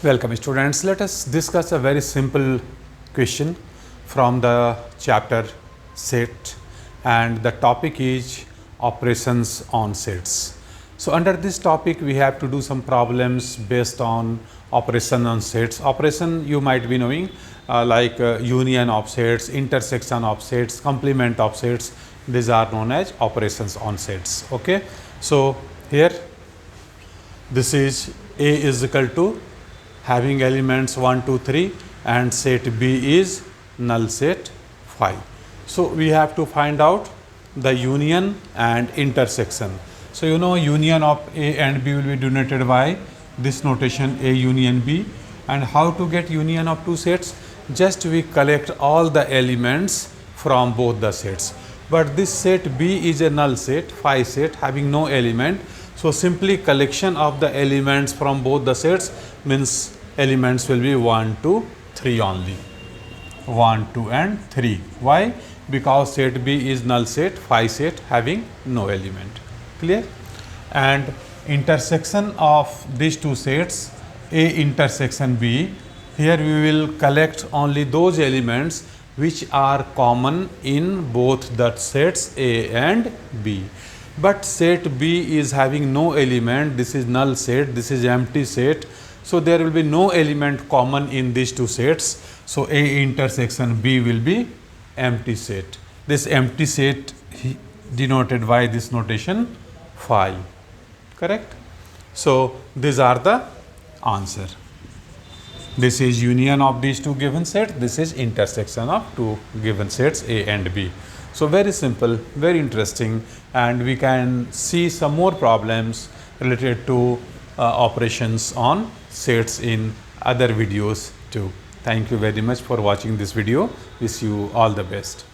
Welcome students, let us discuss a very simple question from the chapter set, and the topic is operations on sets. So under this topic we have to do some problems based on operation on sets. Operation you might be knowing like union of sets, intersection of sets, complement of sets. These are known as operations on sets. Okay, so here this is A is equal to having elements 1, 2, 3 and set B is null set phi. So we have to find out the union and intersection. So you know union of A and B will be denoted by this notation A union B. And how to get union of two sets? Just we collect all the elements from both the sets. But this set B is a null set, phi set having no element. So simply collection of the elements from both the sets means elements will be 1, 2, 3 only. 1, 2 and 3. Why? Because set B is null set, phi set having no element. Clear? And intersection of these two sets, A intersection B, here we will collect only those elements which are common in both the sets A and B. But set B is having no element, this is null set, this is empty set. So there will be no element common in these two sets. So A intersection B will be empty set. This empty set denoted by this notation phi. Correct? So these are the answer. This is union of these two given sets. This is intersection of two given sets A and B. So very simple, very interesting, and we can see some more problems related to operations on sets in other videos too. Thank you very much for watching this video. Wish you all the best.